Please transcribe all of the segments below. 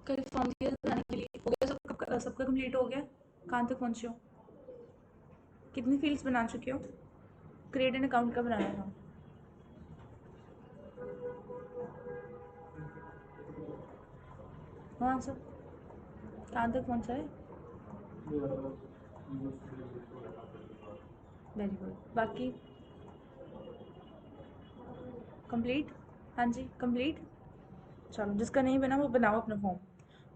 कल फॉर्म दिया जाने के लिए हो गया, सबका कंप्लीट हो गया? कहाँ तक पहुँचे हो? कितनी फील्ड्स बना चुके हो? क्रिएट एन अकाउंट का बनाना था। हाँ सब कहाँ तक पहुँचा है? Very good. बाकी कंप्लीट? हाँ जी कंप्लीट। चलो जिसका नहीं बना वो बनाओ अपना फॉर्म।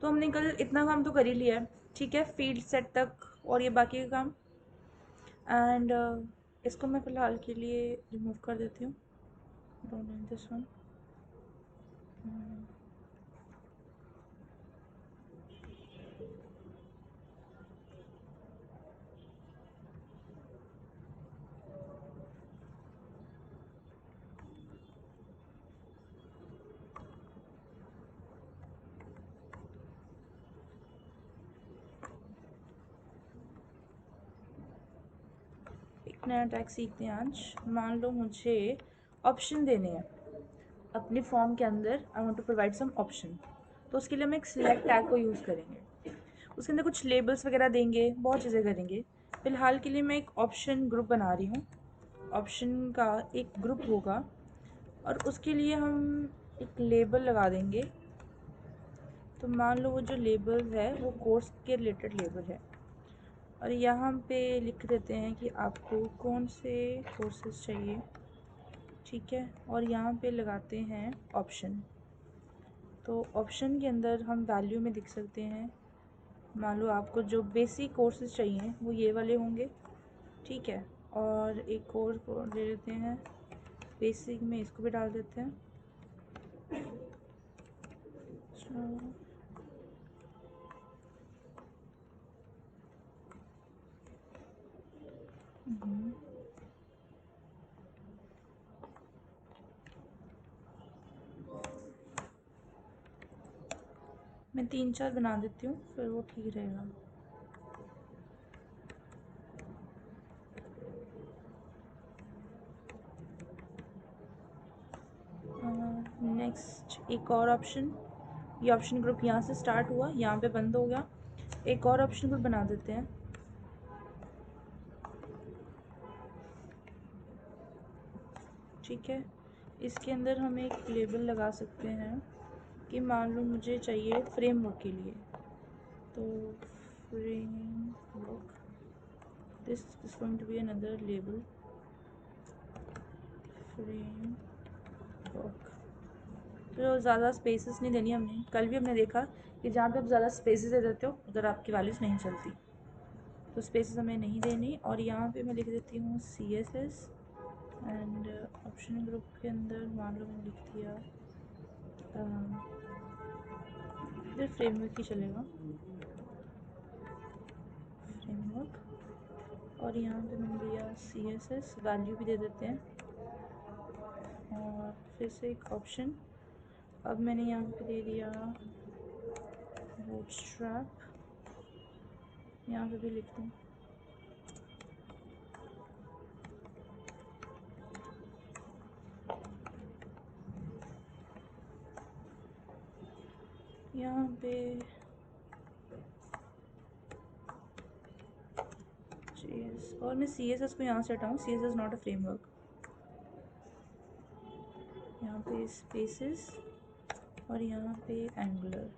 तो हमने कल इतना काम तो कर ही लिया है, ठीक है, फील्ड सेट तक और ये बाकी का काम। एंड इसको मैं फ़िलहाल के लिए रिमूव कर देती हूँ। Don't need this one. एक नया टैग सीखते हैं आज। मान लो मुझे ऑप्शन देने हैं अपने फॉर्म के अंदर, I want to provide some option. तो उसके लिए हम एक सिलेक्ट टैग को यूज़ करेंगे, उसके अंदर कुछ लेबल्स वगैरह देंगे, बहुत चीज़ें करेंगे। फ़िलहाल के लिए मैं एक ऑप्शन ग्रुप बना रही हूँ। ऑप्शन का एक ग्रुप होगा और उसके लिए हम एक लेबल लगा देंगे। तो मान लो वो जो लेबल है वो कोर्स के रिलेटेड लेबल है और यहाँ पे लिख देते हैं कि आपको कौन से कोर्सेज चाहिए, ठीक है। और यहाँ पे लगाते हैं ऑप्शन। तो ऑप्शन के अंदर हम वैल्यू में लिख सकते हैं, मान लो आपको जो बेसिक कोर्सेज चाहिए वो ये वाले होंगे, ठीक है। और एक और को ले लेते हैं बेसिक में, इसको भी डाल देते हैं। मैं 3-4 बना देती हूँ फिर वो ठीक रहेगा। नेक्स्ट एक और ऑप्शन, ये ऑप्शन ग्रुप यहाँ से स्टार्ट हुआ, यहाँ पे बंद हो गया। एक और ऑप्शन ग्रुप बना देते हैं, ठीक है। इसके अंदर हम एक लेबल लगा सकते हैं कि मान लो मुझे चाहिए फ्रेमवर्क के लिए, तो framework, this is going to be another label, framework. तो ज़्यादा स्पेसेस नहीं देनी हमने, कल भी हमने देखा कि जहाँ पे आप ज़्यादा स्पेसेस दे देते हो उधर आपकी वैल्यूज़ नहीं चलती, तो स्पेसेस हमें नहीं देनी। और यहाँ पे मैं लिख देती हूँ CSS एंड ऑप्शन ग्रुप के अंदर मान लो मैंने लिख दिया इधर फ्रेमवर्क ही चलेगा, फ्रेमवर्क। और यहाँ पे मैंने दिया CSS, वैल्यू भी दे देते हैं और फिर से एक ऑप्शन। अब मैंने यहाँ पे दे दिया बूटस्ट्रैप, यहाँ पे भी लिख दूँ यहाँ पे JS, और मैं CSS को यहाँ से हटाऊँ, CSS नॉट अ फ्रेमवर्क। यहाँ पे स्पेसेस और यहाँ पे एंगुलर,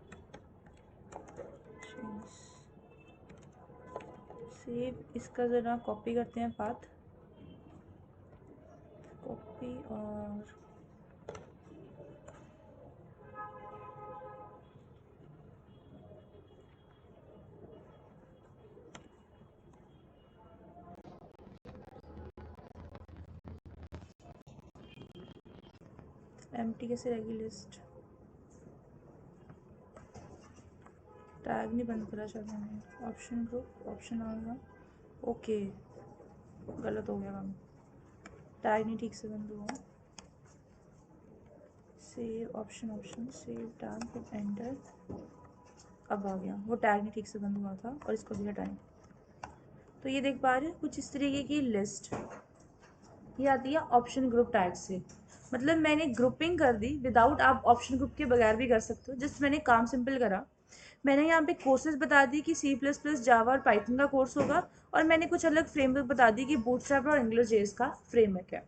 सेव। इसका ज़रा कॉपी करते हैं पाथ, कॉपी और एम्प्टी कैसे रहेगी लिस्ट, टैग नहीं बंद करा शायद मैंने। ऑप्शन ग्रुप, ऑप्शन आ गया, ओके गलत हो गया काम, टैग नहीं ठीक से बंद हुआ। Save option, option save tag, फिर एंटर, अब आ गया, वो टैग नहीं ठीक से बंद हुआ था और इसको भी हटाएं। तो ये देख पा रहे हैं कुछ इस तरीके की लिस्ट, ये आती है ऑप्शन ग्रुप टैग से। मतलब मैंने ग्रुपिंग कर दी विदाउट, आप ऑप्शन ग्रुप के बगैर भी कर सकते हो, जस्ट मैंने काम सिंपल करा मैंने यहाँ पे कोर्सेज बता दी कि सी प्लस प्लस जावा और पाइथन का कोर्स होगा, और मैंने कुछ अलग फ्रेमवर्क बता दी कि बूटस्ट्रैप और एंगुलर जेएस का फ्रेमवर्क है।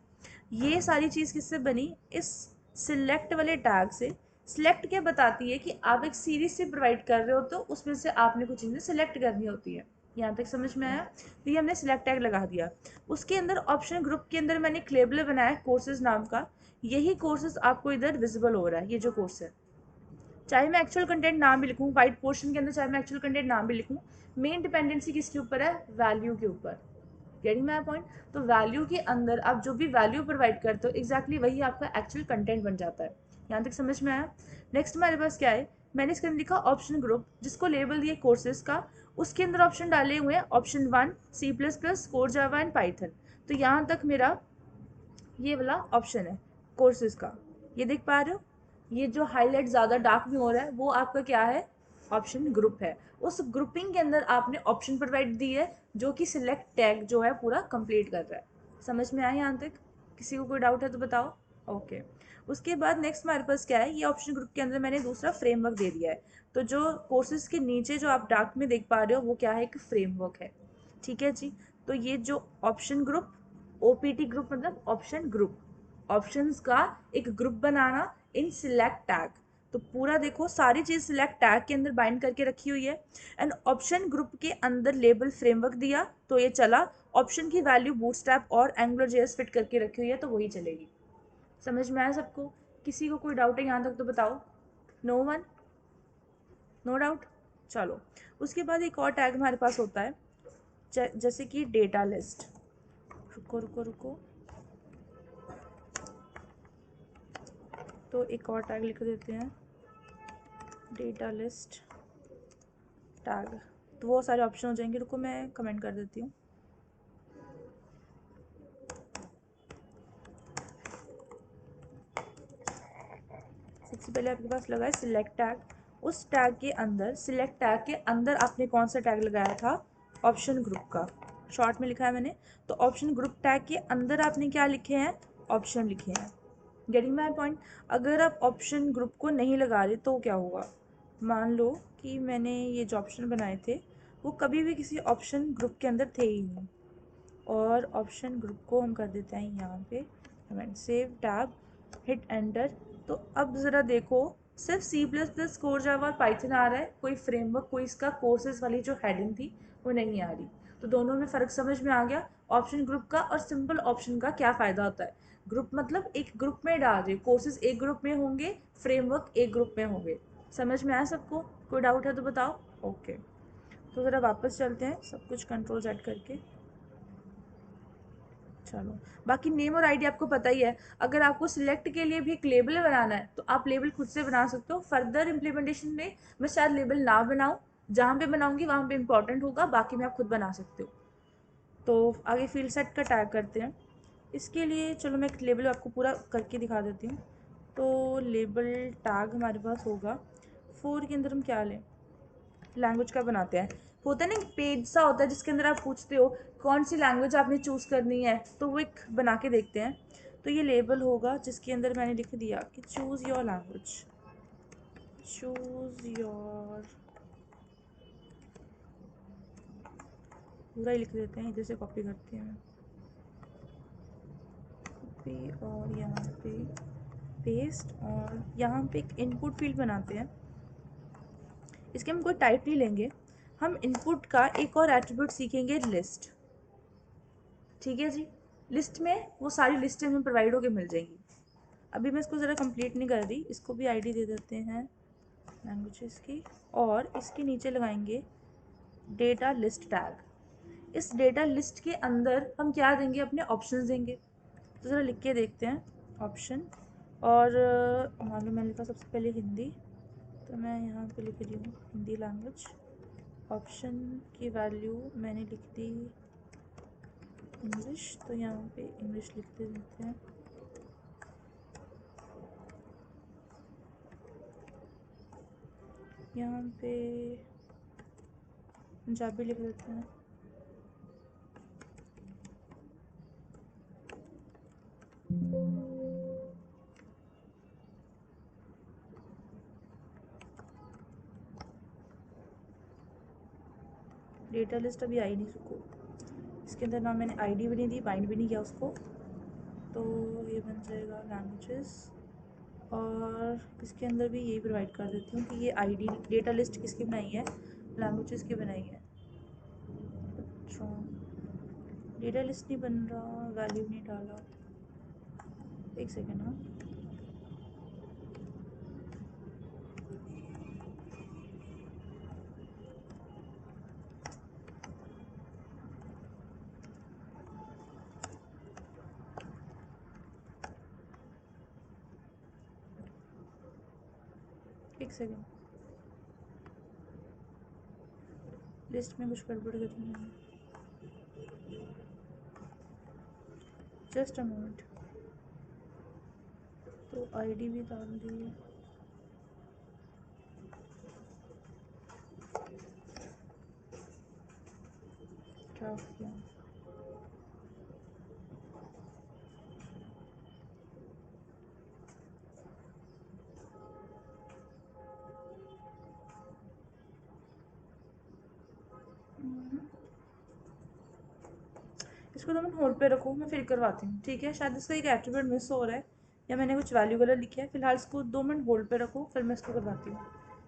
ये सारी चीज़ किससे बनी? इस सिलेक्ट वाले टैग से। सिलेक्ट क्या बताती है कि आप एक सीरीज से प्रोवाइड कर रहे हो, तो उसमें से आपने कुछ चीज़ें सिलेक्ट करनी होती है। यहाँ तक समझ में आया? तो ये हमने सिलेक्ट टैग लगा दिया। उसके अंदर ऑप्शन ग्रुप के अंदर मैंने एक लेबल बनाया कोर्सेज नाम का। यही कोर्सेज आपको इधर विजिबल हो रहा है, ये जो कोर्स है। चाहे मैं एक्चुअल कंटेंट नाम भी लिखूँ वाइट पोर्शन के अंदर, चाहे मैं एक्चुअल कंटेंट नाम भी लिखूँ, मेन डिपेंडेंसी किसके ऊपर है? वैल्यू के ऊपर। Getting my point? तो वैल्यू के अंदर आप जो भी वैल्यू प्रोवाइड करते हो एग्जैक्टली वही आपका एक्चुअल कंटेंट बन जाता है। यहाँ तक समझ में आया? नेक्स्ट हमारे पास क्या है? मैंने इसके अंदर लिखा ऑप्शन ग्रुप, जिसको लेबल दिया कोर्सेज का। उसके अंदर ऑप्शन डाले हुए हैं option 1 C plus plus core Java and Python. तो यहाँ तक मेरा ये वाला ऑप्शन है कोर्सेज का। ये देख पा रहे हो? ये जो हाईलाइट ज़्यादा डार्क में हो रहा है वो आपका क्या है? ऑप्शन ग्रुप है। उस ग्रुपिंग के अंदर आपने ऑप्शन प्रोवाइड दी है जो कि सिलेक्ट टैग जो है पूरा कंप्लीट कर रहा है। समझ में आया यहाँ तक? किसी को कोई डाउट है तो बताओ। ओके। उसके बाद नेक्स्ट हमारे पास क्या है? ये ऑप्शन ग्रुप के अंदर मैंने दूसरा फ्रेमवर्क दे दिया है। तो जो कोर्सेज के नीचे जो आप डार्क में देख पा रहे हो वो क्या है? एक फ्रेमवर्क है। ठीक है जी। तो ये जो ऑप्शन ग्रुप, ओपीटी ग्रुप मतलब ऑप्शन ग्रुप, ऑप्शंस का एक ग्रुप बनाना इन सिलेक्ट टैग। तो पूरा देखो सारी चीज सिलेक्ट टैग के अंदर बाइंड करके रखी हुई है। एंड ऑप्शन ग्रुप के अंदर लेबल फ्रेमवर्क दिया तो ये चला। ऑप्शन की वैल्यू बूटस्ट्रैप और एंगुलर जेएस फिट करके रखी हुई है तो वही चलेगी। समझ में आया सबको? किसी को कोई डाउट है यहाँ तक तो बताओ। No one? No doubt? चलो। उसके बाद एक और टैग हमारे पास होता है जैसे कि डेटा लिस्ट। रुको रुको रुको, तो एक और टैग लिख देते हैं डेटा लिस्ट टैग। तो वो सारे ऑप्शन हो जाएंगे। रुको मैं कमेंट कर देती हूँ। सबसे पहले आपके पास लगा है सिलेक्ट टैग। उस टैग के अंदर, सिलेक्ट टैग के अंदर आपने कौन सा टैग लगाया था? ऑप्शन ग्रुप का। शॉर्ट में लिखा है मैंने। तो ऑप्शन ग्रुप टैग के अंदर आपने क्या लिखे हैं? ऑप्शन लिखे हैं। Getting my point? अगर आप ऑप्शन ग्रुप को नहीं लगा रहे तो क्या होगा? मान लो कि मैंने ये जो ऑप्शन बनाए थे वो कभी भी किसी ऑप्शन ग्रुप के अंदर थे ही नहीं, और ऑप्शन ग्रुप को हम कर देते हैं यहाँ पे comment, save tab, hit enter. तो अब ज़रा देखो, सिर्फ C plus plus core Java और पाइथन आ रहा है, कोई फ्रेमवर्क, कोई इसका कोर्सेज वाली जो हेडिंग थी वो नहीं आ रही। तो दोनों में फ़र्क समझ में आ गया। ऑप्शन ग्रुप का और सिंपल ऑप्शन का क्या फ़ायदा होता है? ग्रुप मतलब एक ग्रुप में डाल रहे, कोर्सेज एक ग्रुप में होंगे, फ्रेमवर्क एक ग्रुप में होंगे। समझ में आया सबको? कोई डाउट है तो बताओ। ओके। तो ज़रा वापस चलते हैं सब कुछ कंट्रोल सेट करके। चलो, बाकी नेम और आईडी आपको पता ही है। अगर आपको सिलेक्ट के लिए भी एक लेबल बनाना है तो आप लेबल खुद से बना सकते हो। फर्दर इम्प्लीमेंटेशन में मैं शायद लेबल ना बनाऊँ, जहाँ पे बनाऊँगी वहाँ पे इंपॉर्टेंट होगा, बाकी में आप खुद बना सकते हो। तो आगे फील्ड सेट का टैग करते हैं। इसके लिए चलो मैं एक लेबल आपको पूरा करके दिखा देती हूँ। तो लेबल टैग हमारे पास होगा, 4 के अंदर हम क्या लें? लैंग्वेज का बनाते हैं। होता है ना एक पेज सा होता है जिसके अंदर आप पूछते हो कौन सी लैंग्वेज आपने चूज़ करनी है, तो वो एक बना के देखते हैं। तो ये लेबल होगा जिसके अंदर मैंने लिख दिया कि choose your language, choose your, पूरा ही लिख देते हैं। इधर से कॉपी करते हैं, कॉपी, और यहाँ पे पेस्ट, और यहाँ पे एक इनपुट फील्ड बनाते हैं। इसके हम कोई टाइप नहीं लेंगे, हम इनपुट का एक और एट्रीब्यूट सीखेंगे, लिस्ट। ठीक है जी। लिस्ट में वो सारी लिस्टें हमें प्रोवाइड होकर मिल जाएंगी। अभी मैं इसको ज़रा कंप्लीट नहीं कर रही, इसको भी आईडी दे देते हैं लैंग्वेजेस की, और इसके नीचे लगाएंगे डेटा लिस्ट टैग। इस डेटा लिस्ट के अंदर हम क्या देंगे? अपने ऑप्शंस देंगे। तो ज़रा लिख के देखते हैं ऑप्शन। और मान लो मैंने लिखा सबसे पहले हिंदी, तो मैं यहाँ पे लिख रही हूँ हिंदी लैंग्वेज। ऑप्शन की वैल्यू मैंने लिख दी इंग्लिश, तो यहाँ पे इंग्लिश लिख देते हैं। यहाँ पे पंजाबी लिख देते हैं। डेटा लिस्ट अभी आई नहीं उसको, इसके अंदर ना मैंने आईडी भी नहीं दी, बाइंड भी नहीं किया उसको, तो ये बन जाएगा लैंग्वेजेस। और इसके अंदर भी यही प्रोवाइड कर देती हूँ कि ये आईडी डेटा लिस्ट किसकी बनाई है, लैंग्वेजेस की बनाई है। अच्छा डेटा लिस्ट नहीं बन रहा, वैल्यू नहीं डाला, एक सेकेंड। हाँ एक सेकेंड, लिस्ट में कुछ गड़बड़ कर रही है, जस्ट अ मोमेंट। तो आईडी भी डाल दी, क्या किया, इसको तो मैं होल्ड पे रखूँ, मैं फिर करवाती हूँ, ठीक है। शायद इसका एक एट्रीब्यूट मिस हो रहा है या मैंने कुछ वैल्यू गलत लिखा है। फिलहाल इसको 2 मिनट होल्ड पे रखो, फिर मैं इसको करवाती हूँ,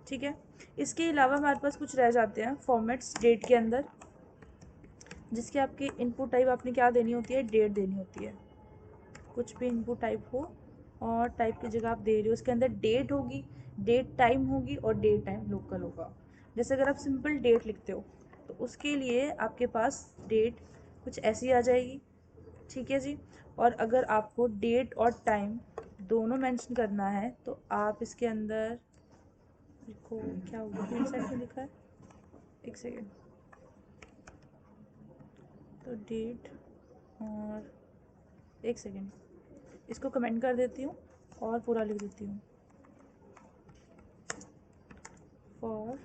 ठीक है। इसके अलावा हमारे पास कुछ रह जाते हैं फॉर्मेट्स डेट के अंदर, जिसके आपके इनपुट टाइप आपने क्या देनी होती है, डेट देनी होती है। कुछ भी इनपुट टाइप हो और टाइप की जगह आप दे रहे हो, उसके अंदर डेट होगी, डेट टाइम होगी और डेट टाइम लोकल होगा। जैसे अगर आप सिंपल डेट लिखते हो तो उसके लिए आपके पास डेट कुछ ऐसी आ जाएगी, ठीक है जी। और अगर आपको डेट और टाइम दोनों मेंशन करना है तो आप इसके अंदर लिखो, क्या होगा, फील्ड सेट में लिखा है, एक सेकेंड। तो डेट और एक सेकेंड, इसको कमेंट कर देती हूँ और पूरा लिख देती हूँ, फॉर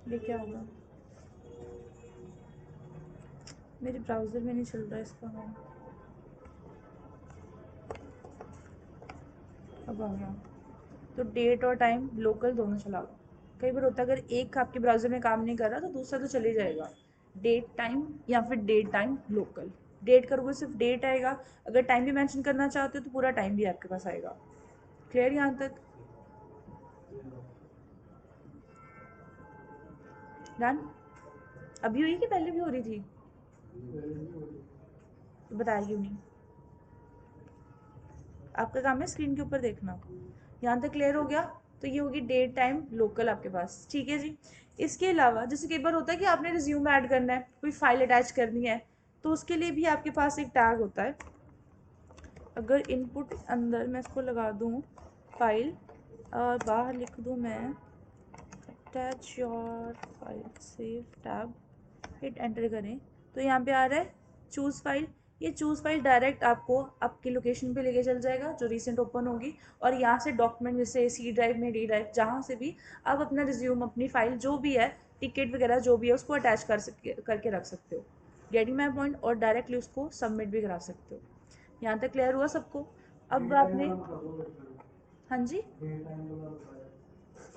ये क्या होगा, मेरे ब्राउज़र में नहीं चल रहा है इसका नाम, अब आ गया। तो डेट और टाइम लोकल दोनों चला गया। कई बार होता है अगर एक आपके ब्राउज़र में काम नहीं कर रहा तो दूसरा तो चले जाएगा, डेट टाइम या फिर डेट टाइम लोकल। डेट करोगे सिर्फ डेट आएगा, अगर टाइम भी मेंशन करना चाहते हो तो पूरा टाइम भी आपके पास आएगा। क्लियर यहाँ तक? डन? अभी हुई कि पहले भी हो रही थी? तो बताया क्यों नहीं? आपका काम है स्क्रीन के ऊपर देखना। यहाँ तक क्लियर हो गया? तो ये होगी डेट टाइम लोकल आपके पास, ठीक है जी। इसके अलावा जैसे कई बार होता है कि आपने रिज्यूम ऐड करना है, कोई फाइल अटैच करनी है, तो उसके लिए भी आपके पास एक टैग होता है। अगर इनपुट अंदर मैं इसको लगा दूँ फाइल और बाहर लिख दूँ मैं attach your file, save tab, hit enter करें तो यहाँ पे आ रहा है चूज़ फाइल। ये चूज़ फाइल डायरेक्ट आपको आपकी लोकेशन पे लेके चल जाएगा जो रिसेंट ओपन होगी, और यहाँ से डॉक्यूमेंट जैसे सी ड्राइव में, डी ड्राइव, जहाँ से भी आप अपना रिज्यूम, अपनी फाइल जो भी है, टिकट वगैरह जो भी है, उसको अटैच करके रख सकते हो। Getting my point? और डायरेक्टली उसको सबमिट भी करा सकते हो। यहाँ तक क्लियर हुआ सबको? अब आपने, हाँ जी,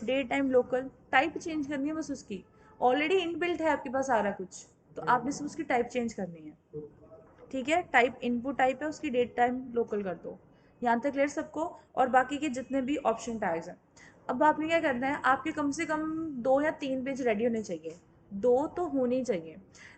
day time local type change करनी है बस उसकी, ऑलरेडी इनबिल्ट है आपके पास सारा कुछ, तो आपने सिर्फ उसकी टाइप चेंज करनी है, ठीक है। टाइप इनपुट टाइप है उसकी, डेट टाइम लोकल कर दो। यहाँ तक क्लियर सबको? और बाकी के जितने भी ऑप्शन टैग्स हैं, अब आपने क्या करना है, आपके कम से कम 2 या 3 पेज रेडी होने चाहिए, 2 तो होने ही चाहिए।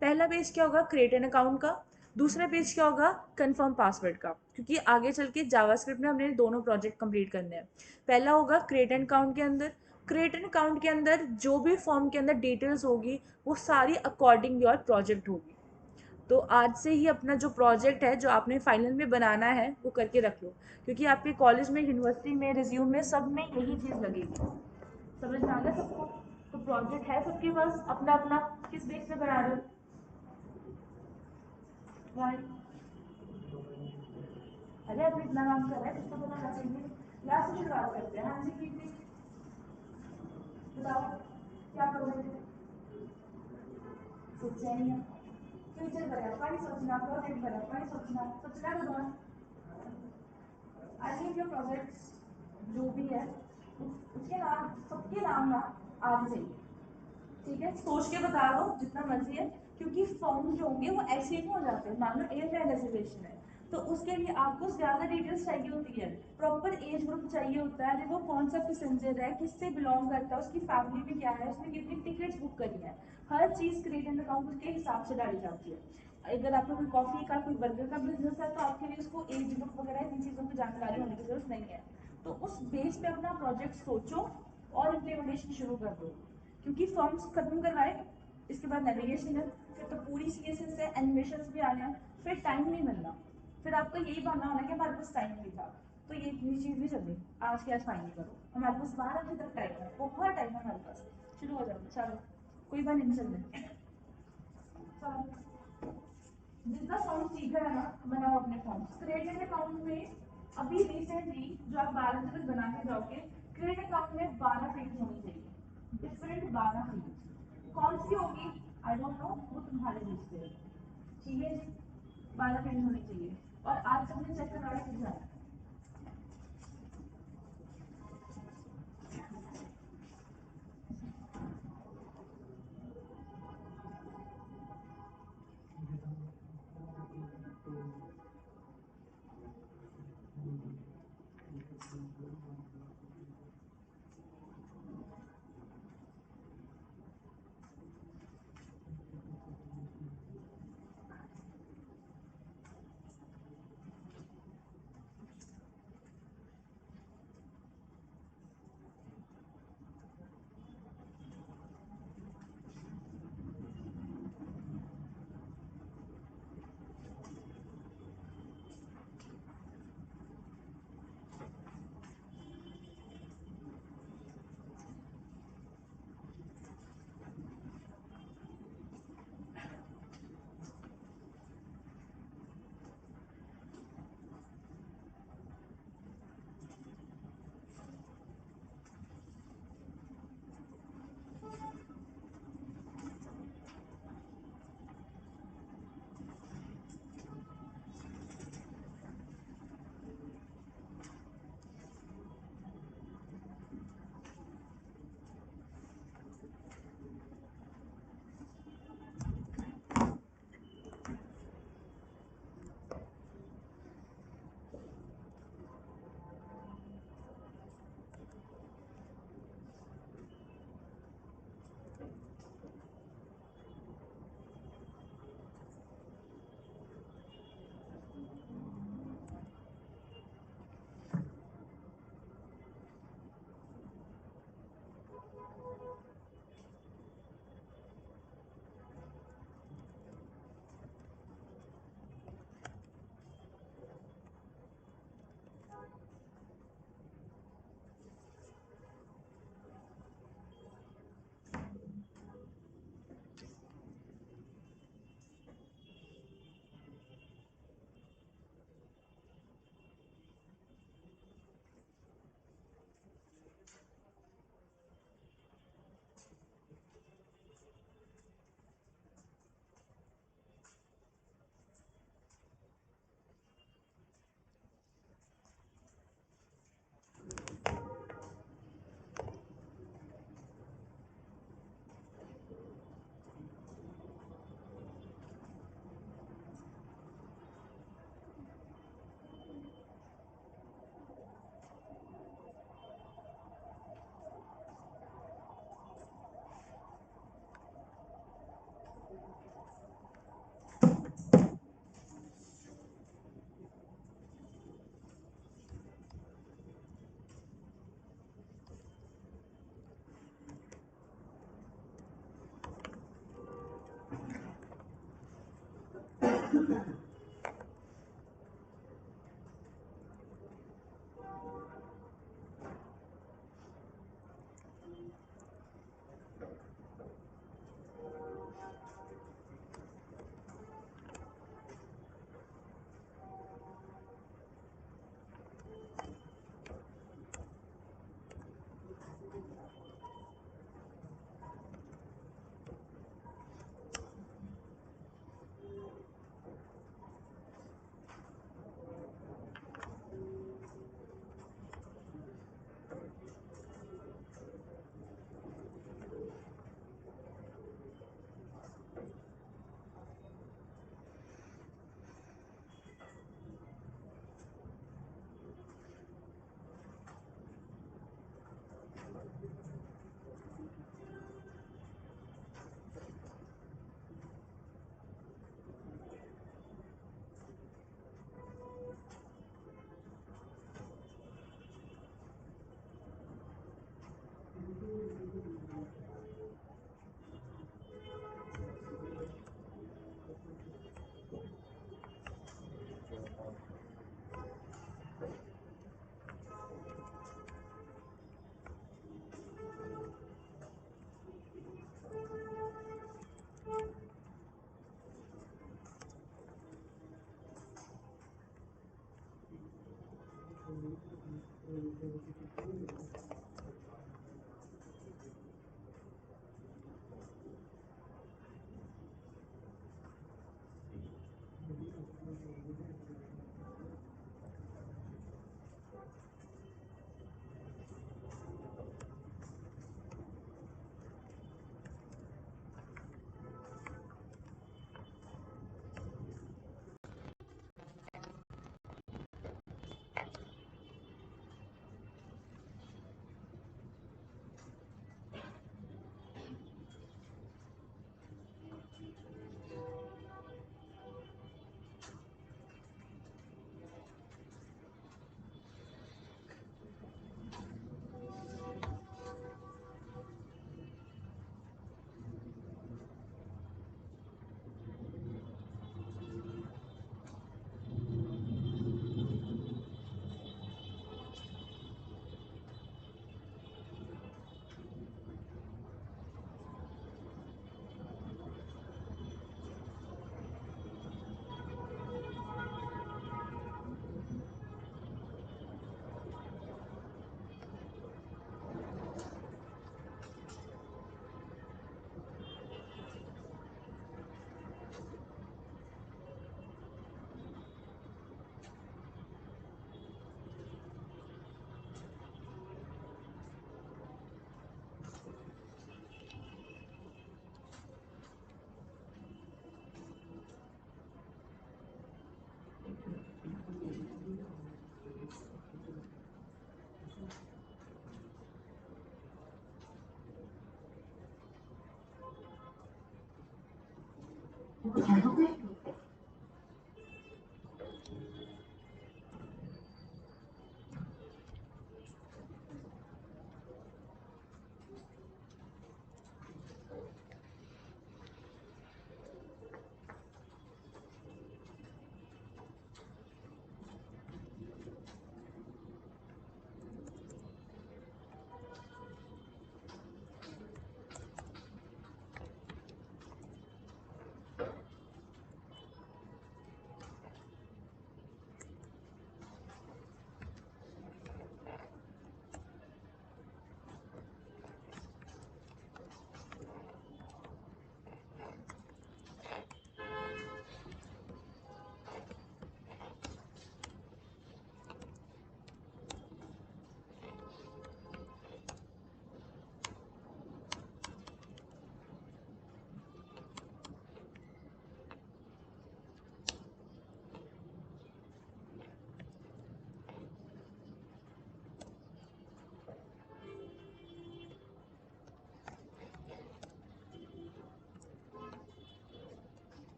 पहला पेज क्या होगा, क्रिएट एन अकाउंट का। दूसरा पेज क्या होगा, कंफर्म पासवर्ड का, क्योंकि आगे चल के जावास्क्रिप्ट में हमने दोनों प्रोजेक्ट कंप्लीट करने हैं। पहला होगा क्रिएट एन अकाउंट के अंदर, क्रिएट एन अकाउंट के अंदर जो भी फॉर्म के अंदर डिटेल्स होगी वो सारी अकॉर्डिंग योर प्रोजेक्ट होगी। तो आज से ही अपना जो प्रोजेक्ट है जो आपने फाइनल में बनाना है वो करके रख लो, क्योंकि आपके कॉलेज में, यूनिवर्सिटी में, रिज्यूम में, सब में यही चीज़ लगेगी। समझ में आ गया सबको? तो प्रोजेक्ट है सबके पास अपना अपना, किस बेस पे बना रहे हो? वाई? अरे अब इतना काम कर रहा है, कुछ तो बताना चाहिए। लास्ट से शुरुआत करते हैं। हाँ जी कीर्ति, बताओ क्या करोगे? सोचा ही है। फ्यूचर पर आपका नहीं सोचना, प्रोजेक्ट पर आपका नहीं सोचना, सोचना बताओ। आई थिंक योर प्रोजेक्ट्स जो भी है उसके नाम, सबके नाम ना आने चाहिए। ठीक है, सोच के बता दो जितना मर्जी है, क्योंकि फॉर्म्स जो होंगे वो ऐसे ही हो जाते हैं। मान लो एयरलाइन रिजर्वेशन है, तो उसके लिए आपको ज़्यादा डिटेल्स चाहिए होती है, प्रॉपर एज ग्रुप चाहिए होता है, वो कौन सा पैसेंजर है, किससे बिलोंग करता है, उसकी फैमिली में क्या है, उसने कितनी टिकट्स बुक करी है, हर चीज़ क्रेडिट अकाउंट के हिसाब से डाली जाती है। अगर आपको कोई कॉफ़ी का कोई बर्गर का बिजनेस है, तो आपके लिए उसको एज ग्रुप वगैरह इन चीज़ों की जानकारी होने की जरूरत नहीं है। तो उस बेस पे अपना प्रोजेक्ट सोचो और इम्प्लीमेंटेशन शुरू कर दो, क्योंकि फॉर्म्स खत्म करवाए, इसके बाद नेविगेशन है, फिर तो पूरी CSS है, एनिमेशन भी आने हैं, फिर टाइम नहीं मिलना, फिर आपका यही बहाना होना कि हमारे पास टाइम नहीं था। तो ये इतनी चीज़ नहीं चल रही, आज के आज फाइनल करो, हमारे पास 12 बजे तक टाइम है, बहुत टाइम है हमारे पास, शुरू हो जाओ। चलो, कोई बात नहीं चल रही। चलो, जितना फॉर्म सीखा है ना, बनाओ अपने फॉर्म। क्रेडिट अकाउंट में अभी रिसेंटली जो आप 12 बजे तक बना के जाओगे, क्रेडिट अकाउंट में 12 फील्ड होनी चाहिए, डिफरेंट 12 फील्ड। कौन सी होगी आई डोंट नो, वो तुम्हारे बीच से। ठीक है, 12 फील्ड होनी चाहिए, और आज सबने चेक करवा के जाना है।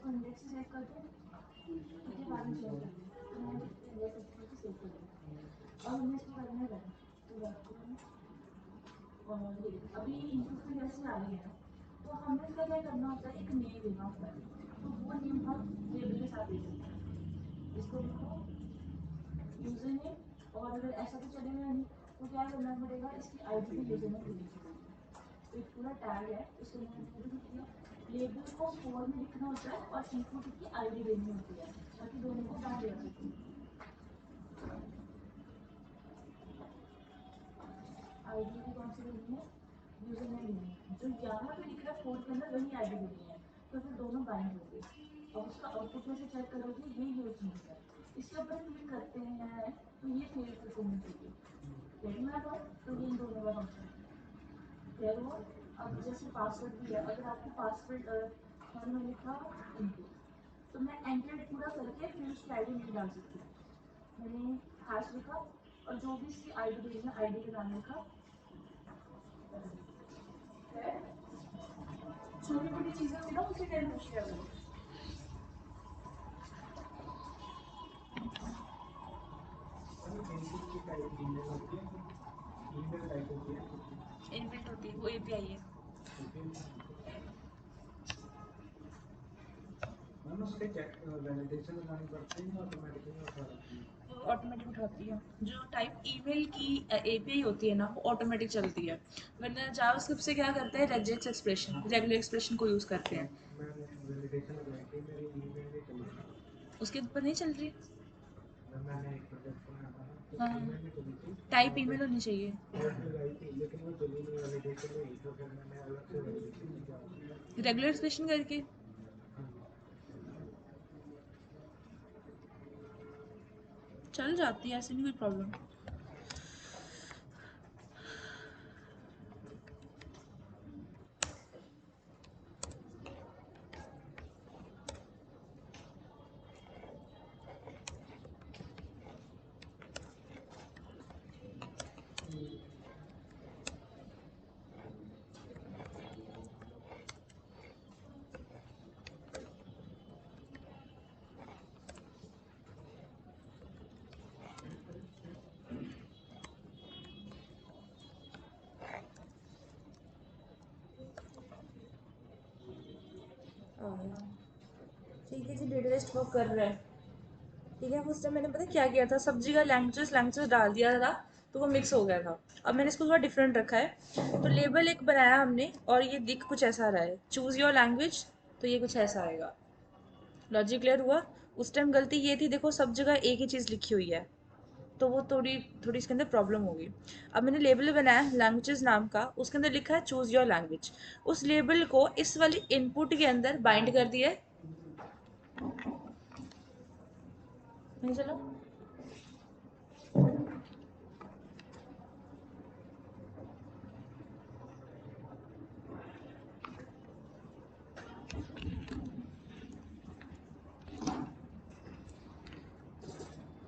इसको इंडेक्स से सेव कर दो, उसके बाद में सेव कर दो, तो मैंने इंडेक्स से सेव कर दिया। और हमने इसको करना है और अभी इनपुट में जैसे आ रही है, तो हमें इसका क्या करना होता है, एक नेम देना होता है, तो वो नेम हम लेबल के साथ दे सकते हैं। इसको लिखो यूजर नेम, और अगर ऐसा तो चलेगा नहीं तो क्या करना पड़ेगा, इसकी आईडी भी यूजर नेम देनी पड़ेगी। तो एक पूरा टैग है, इसको मैंने लिख दिया। लेबल को फोर में लिखना होता है और इनपुट की आईडी देनी होती है, ताकि दोनों को बाहर ले सकते हैं। आईडी भी कौन सी देनी है, यूजर नेम देनी है। जो यहाँ पे लिख रहा है फोर के अंदर वही आईडी देनी है, तो फिर दोनों बाइंड होंगे। और उसका आउटपुट में से चेक करोगे ये यूज नहीं है, इसके ऊपर क्लिक करते हैं तो ये फेल परफॉर्मेंस होगी। लेकिन मैं कहूँ तो ये इन दोनों का फंक्शन है। अब जैसे पासवर्ड भी है, अगर आपको पासवर्ड हमने लिखा इनपुट, तो मैं एंटर पूरा करके फिर उसकी आईडी नहीं डाल सकती। मैंने हैश लिखा और जो भी इसकी आईडी देनी है आईडी का नाम लिखा। छोटी मोटी चीजें हुई ना उसी टाइम पूछ लिया करो। इनबिल्ट होती है, वो एपीआई है। ऑटोमेटिक उठाती है। जो टाइप ईमेल की एपीआई होती है ना, वो ऑटोमेटिक चलती है, वरना जावास्क्रिप्ट से क्या करते हैं, रेजेक्ट्स एक्सप्रेशन, रेगुलर एक्सप्रेशन को यूज करते हैं। उसके ऊपर नहीं चल रही। हाँ, टाइप ईमेल होनी चाहिए। रेगुलर एक्सप्रेशन करके चल जाती है, ऐसे नहीं कोई प्रॉब्लम। ठीक है जी, डेटा लिस्ट वर्क कर रहा है। ठीक है, उस टाइम मैंने पता क्या किया था, सब्जी का लैंग्वेजेस डाल दिया था, तो वो मिक्स हो गया था। अब मैंने इसको थोड़ा डिफरेंट रखा है। तो लेबल एक बनाया हमने, और ये दिख कुछ ऐसा रहा है, चूज योर लैंग्वेज, तो ये कुछ ऐसा आएगा। लॉजिक क्लियर हुआ। उस टाइम गलती ये थी, देखो सब जगह एक ही चीज़ लिखी हुई है, तो वो थोड़ी थोड़ी इसके अंदर प्रॉब्लम होगी। अब मैंने लेबल बनाया लैंग्वेजेस नाम का, उसके अंदर लिखा है चूज योर लैंग्वेज। उस लेबल को इस वाली इनपुट के अंदर बाइंड कर दिया है। नहीं चलो,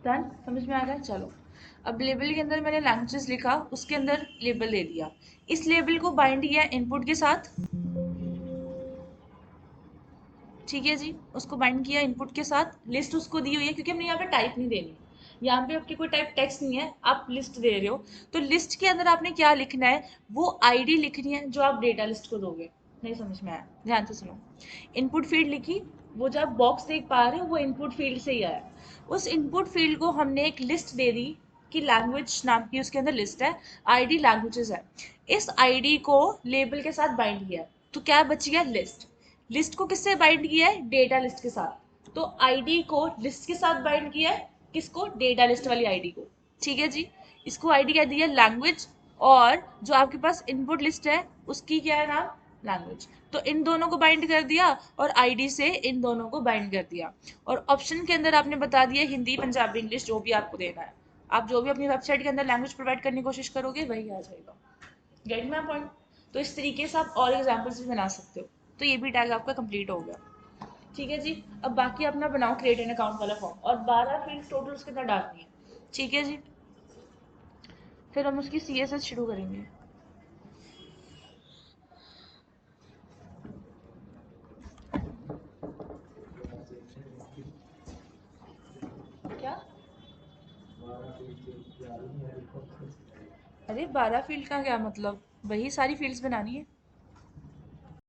डन, समझ में आ गया। चलो, अब लेबल के अंदर मैंने लैंग्वेजेस लिखा, उसके अंदर लेबल दे दिया। इस लेबल को बाइंड किया इनपुट के साथ। ठीक है जी, उसको बाइंड किया इनपुट के साथ। लिस्ट उसको दी हुई है, क्योंकि हमने यहाँ पे टाइप नहीं देनी, यहाँ पे आपकी कोई टाइप टेक्स्ट नहीं है, आप लिस्ट दे रहे हो। तो लिस्ट के अंदर आपने क्या लिखना है, वो आईडी लिखनी है जो आप डेटा लिस्ट को दोगे। नहीं समझ में आया, ध्यान से सुनो। इनपुट फील्ड लिखी, वो जो आप बॉक्स देख पा रहे हो वो इनपुट फील्ड से ही आया। उस इनपुट फील्ड को हमने एक लिस्ट दे दी कि लैंग्वेज नाम की उसके अंदर लिस्ट है, आईडी लैंग्वेजेस है। इस आईडी को लेबल के साथ बाइंड किया, तो क्या बच गया, लिस्ट। लिस्ट को किससे बाइंड किया है, डेटा लिस्ट के साथ। तो आईडी को लिस्ट के साथ बाइंड किया है, किसको, डेटा लिस्ट वाली आईडी को। ठीक है जी, इसको आईडी क्या दी है, लैंग्वेज, और जो आपके पास इनपुट लिस्ट है उसकी क्या है नाम, लैंग्वेज। तो इन दोनों को बाइंड कर दिया, और आईडी से इन दोनों को बाइंड कर दिया। और ऑप्शन के अंदर आपने बता दिया हिंदी, पंजाबी, इंग्लिश, जो भी आपको देना है। आप जो भी अपनी वेबसाइट के अंदर लैंग्वेज प्रोवाइड करने की कोशिश करोगे वही आ जाएगा। Get my point. तो इस तरीके से आप और एग्जाम्पल्स भी बना सकते हो। तो ये भी टैग आपका कंप्लीट हो गया। ठीक है जी, अब बाकी अपना बनाओ क्रिएट एन अकाउंट वाला फॉर्म, और 12 फील्ड टोटल उसके अंदर डालनी है। ठीक है जी, फिर हम उसकी CSS शुरू करेंगे। अरे 12 फील्ड का क्या मतलब, वही सारी फील्ड्स बनानी है।